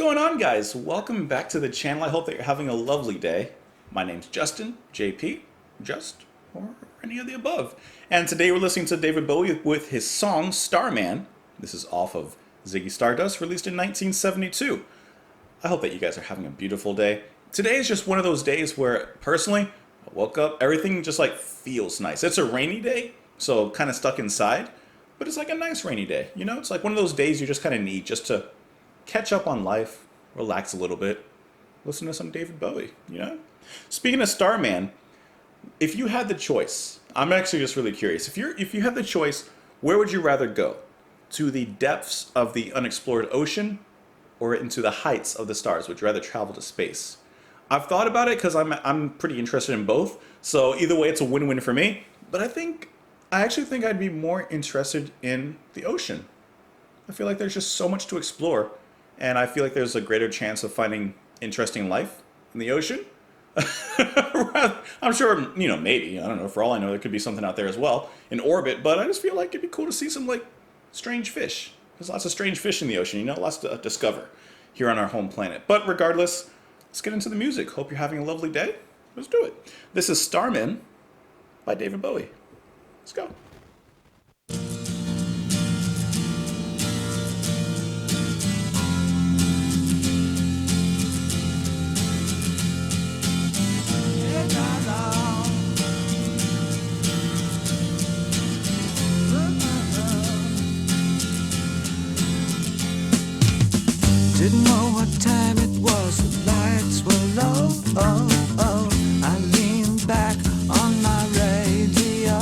going on, guys? Welcome back to the channel. I hope that you're having a lovely day. My name's Justin, JP, Just, or any of the above. And today we're listening to David Bowie with his song Starman. This is off of Ziggy Stardust, released in 1972. I hope that you guys are having a beautiful day. Today is just one of those days where, personally, I woke up, everything just feels nice. It's a rainy day, so kind of stuck inside, but it's like a nice rainy day. You know, it's like one of those days you just kind of need just to catch up on life, relax a little bit, listen to some David Bowie, you know? Speaking of Starman, if you had the choice, I'm actually just really curious. If you had the choice, where would you rather go? To the depths of the unexplored ocean or into the heights of the stars? Would you rather travel to space? I've thought about it because I'm pretty interested in both. So either way, it's a win-win for me. But I actually think I'd be more interested in the ocean. I feel like there's just so much to explore. And I feel like there's a greater chance of finding interesting life in the ocean. I'm sure, maybe, I don't know, for all I know, there could be something out there as well in orbit, but I just feel like it'd be cool to see some, strange fish. There's lots of strange fish in the ocean, lots to discover here on our home planet. But regardless, let's get into the music. Hope you're having a lovely day. Let's do it. This is Starman by David Bowie. Let's go. Didn't know what time it was, the lights were low. I leaned back on my radio.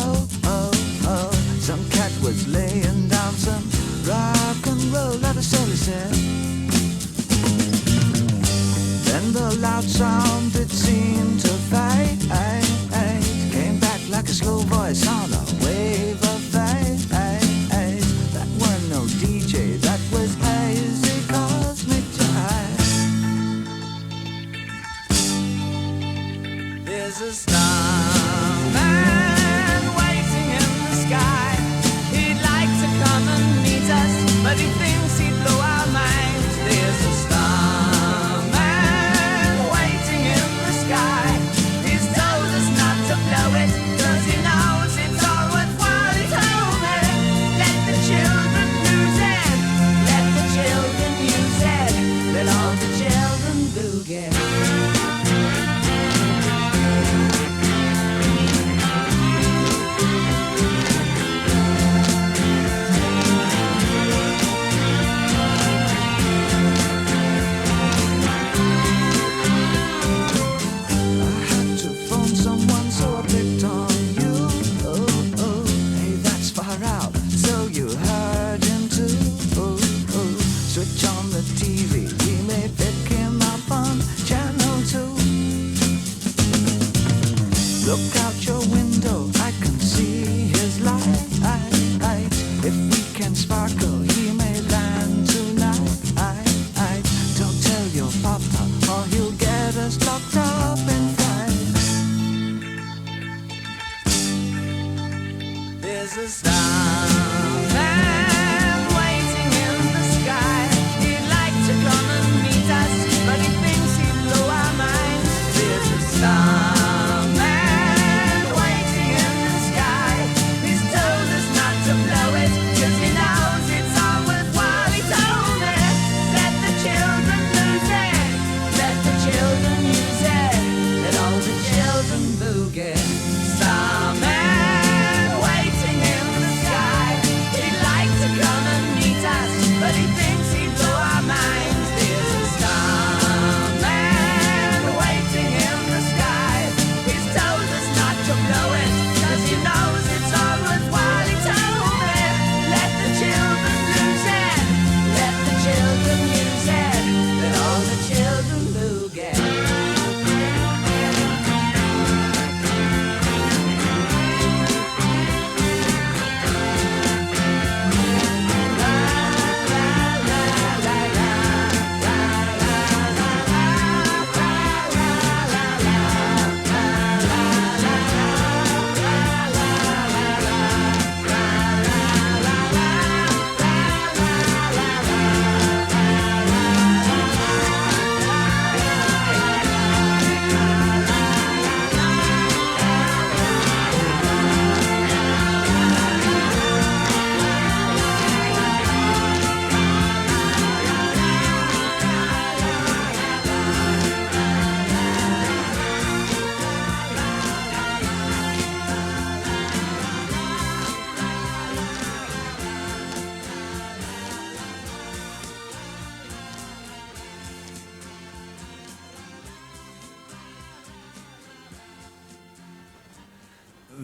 Some cat was laying down some rock and roll, that is all he said. Then the loud sound, it seemed to fade. Came back like a slow voice on a wave of fade. That weren't no DJ, that was hazy cosmic jive. There's a starman waiting in the sky. He'd like to come and meet us, but he thinks he'd blow our minds. There's a starman waiting in the sky. He's told us not to blow it, 'cause he knows it's all worthwhile. He told me, let the children lose it, let the children use it, let all the children boogie. Look out your window, I can see his light. If we can sparkle, he may land tonight. Don't tell your papa, or he'll get us locked up in flight. There's a starman waiting in the sky. He'd like to come and meet us, but he thinks he'd blow our minds. There's a starman Starman waiting in the sky.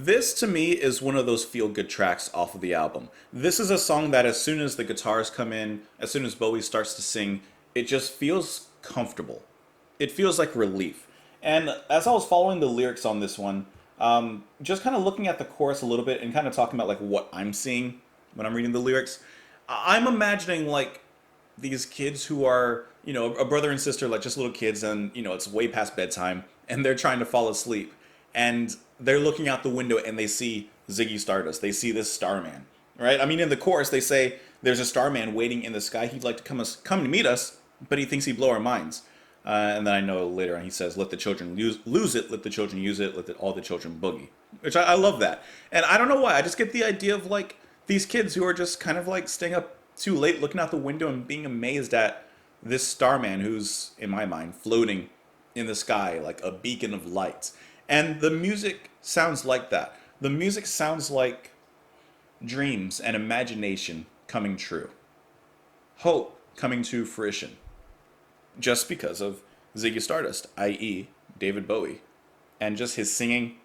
This to me is one of those feel-good tracks off of the album. This is a song that as soon as the guitars come in, as soon as Bowie starts to sing, it just feels comfortable. It feels like relief. And as I was following the lyrics on this one, just kind of looking at the chorus a little bit and kind of talking about like what I'm seeing when I'm reading the lyrics, I'm imagining like these kids who are, a brother and sister, like just little kids, and, it's way past bedtime, and they're trying to fall asleep. And they're looking out the window and they see Ziggy Stardust. They see this Starman, right? I mean, in the chorus, they say there's a Starman waiting in the sky. He'd like to come to meet us, but he thinks he'd blow our minds. And then I know later on he says, let the children lose it, let the children use it, let all the children boogie. Which I love that. And I don't know why. I just get the idea of like these kids who are just kind of like staying up too late, looking out the window and being amazed at this Starman who's, in my mind, floating in the sky like a beacon of light. And the music sounds like that. The music sounds like dreams and imagination coming true. Hope coming to fruition. Just because of Ziggy Stardust, i.e. David Bowie. And just his singing,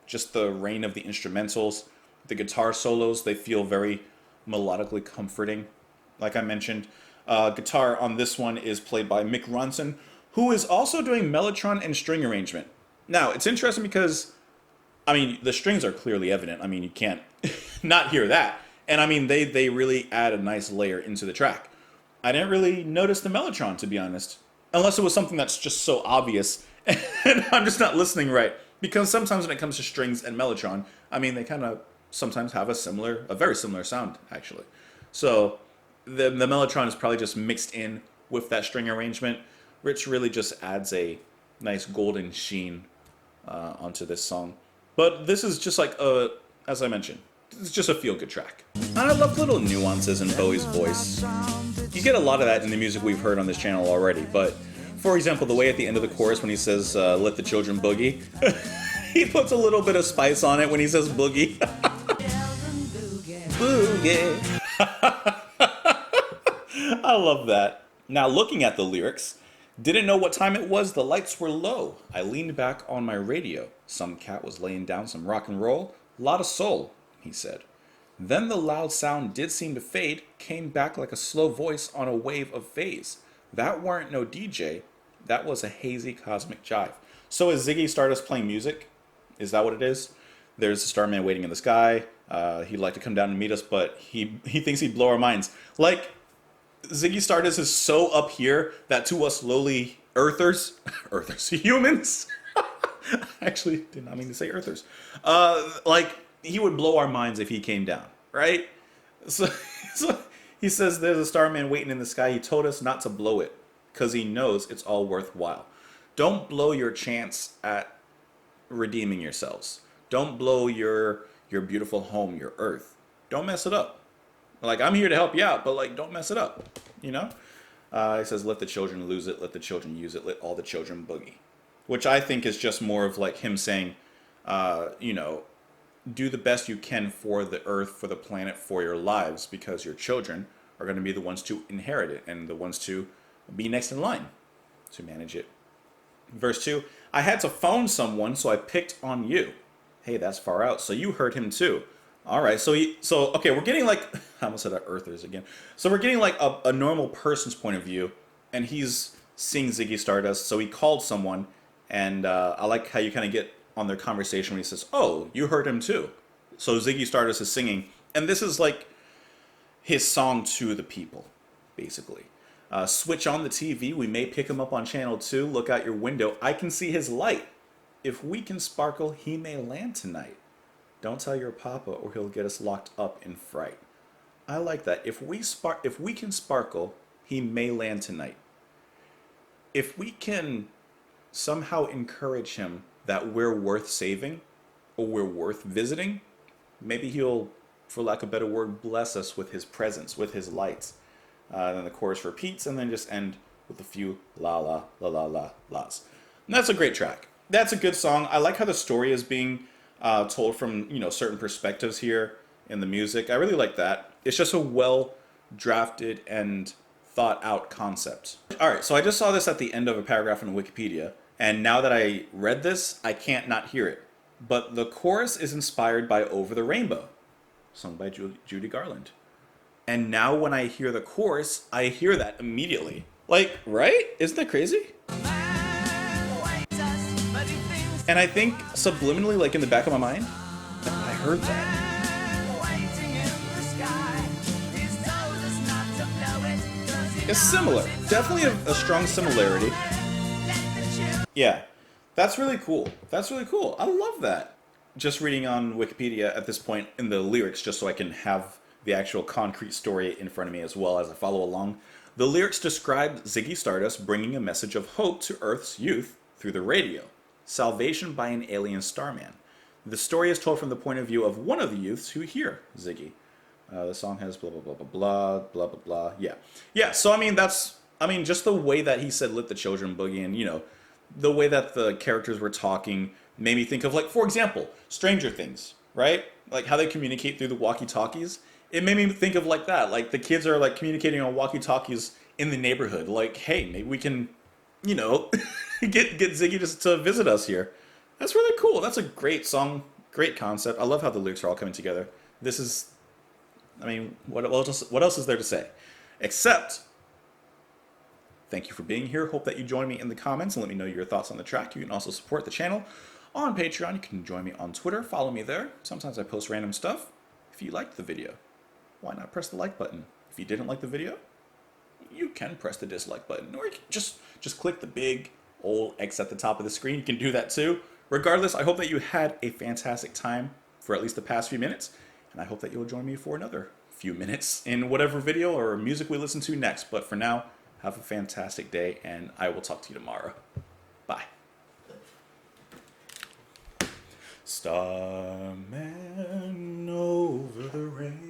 just the reign of the instrumentals, the guitar solos, they feel very melodically comforting. Like I mentioned, guitar on this one is played by Mick Ronson, who is also doing mellotron and string arrangement. Now, it's interesting because, I mean, the strings are clearly evident. I mean, you can't not hear that. And I mean, they really add a nice layer into the track. I didn't really notice the mellotron, to be honest. Unless it was something that's just so obvious and I'm just not listening right. Because sometimes when it comes to strings and mellotron, I mean, they kind of sometimes have a very similar sound, actually. So the mellotron is probably just mixed in with that string arrangement, which really just adds a nice golden sheen onto this song. But this is just like as I mentioned, it's just a feel-good track. And I love little nuances in Bowie's voice. You get a lot of that in the music we've heard on this channel already, but for example, the way at the end of the chorus when he says, let the children boogie, he puts a little bit of spice on it when he says boogie. Boogie. I love that. Now looking at the lyrics, didn't know what time it was, the lights were low. I leaned back on my radio. Some cat was laying down some rock and roll. Lot of soul, he said. Then the loud sound did seem to fade, came back like a slow voice on a wave of phase. That weren't no DJ, that was a hazy cosmic jive. So is Ziggy Stardust playing music? Is that what it is? There's a Starman waiting in the sky. He'd like to come down and meet us, but he thinks he'd blow our minds. Like, Ziggy Stardust is so up here that to us lowly earthers, humans, I actually did not mean to say earthers, like, he would blow our minds if he came down, right? So he says there's a Starman waiting in the sky. He told us not to blow it because he knows it's all worthwhile. Don't blow your chance at redeeming yourselves. Don't blow your beautiful home, your earth. Don't mess it up. Like, I'm here to help you out, but like, don't mess it up, He says, let the children lose it, let the children use it, let all the children boogie. Which I think is just more of like him saying, do the best you can for the earth, for the planet, for your lives, because your children are going to be the ones to inherit it and the ones to be next in line to manage it. Verse 2, I had to phone someone, so I picked on you. Hey, that's far out. So you heard him too. All right. So okay, we're getting like, I almost said earthers again. So we're getting like a normal person's point of view, and he's seeing Ziggy Stardust. So he called someone, and I like how you kind of get on their conversation when he says, oh, you heard him too. So Ziggy Stardust is singing, and this is like his song to the people, basically. Switch on the TV, we may pick him up on channel 2. Look out your window, I can see his light. If we can sparkle, he may land tonight. Don't tell your papa or he'll get us locked up in fright. I like that. If we can sparkle, he may land tonight. If we can somehow encourage him that we're worth saving or we're worth visiting, maybe he'll, for lack of a better word, bless us with his presence, with his lights. Then the chorus repeats and then just end with a few la la la la la las. And that's a great track. That's a good song. I like how the story is being told from certain perspectives here in the music. I really like that. It's just a well drafted and thought out concept. All right, so I just saw this at the end of a paragraph in Wikipedia, and now that I read this, I can't not hear it. but the chorus is inspired by Over the Rainbow, sung by Judy Garland. And now when I hear the chorus, I hear that immediately. Like, right? Isn't that crazy? And I think subliminally, like in the back of my mind, I heard that. It's similar. Definitely a strong similarity. Yeah. That's really cool. That's really cool. I love that. Just reading on Wikipedia at this point in the lyrics, just so I can have the actual concrete story in front of me as well as I follow along. The lyrics describe Ziggy Stardust bringing a message of hope to Earth's youth through the radio. Salvation by an alien starman. The story is told from the point of view of one of the youths who hear Ziggy. The song has blah, blah, blah, blah, blah, blah, blah, blah. Yeah. Yeah, so just the way that he said, let the children boogie, and, the way that the characters were talking made me think of, like, for example, Stranger Things, right? Like, how they communicate through the walkie-talkies. It made me think of, like, that. Like, the kids are, like, communicating on walkie-talkies in the neighborhood. Like, hey, maybe we can, get Ziggy to visit us here. That's really cool. That's a great song, great concept. I love how the lyrics are all coming together. This is... what else is there to say? Except, thank you for being here. Hope that you join me in the comments and let me know your thoughts on the track. You can also support the channel on Patreon. You can join me on Twitter. Follow me there. Sometimes I post random stuff. If you liked the video, why not press the like button? If you didn't like the video, you can press the dislike button. Or you can just click the big old X at the top of the screen. You can do that too. Regardless, I hope that you had a fantastic time for at least the past few minutes. And I hope that you'll join me for another few minutes in whatever video or music we listen to next. But for now, have a fantastic day, and I will talk to you tomorrow. Bye. Starman over the rain.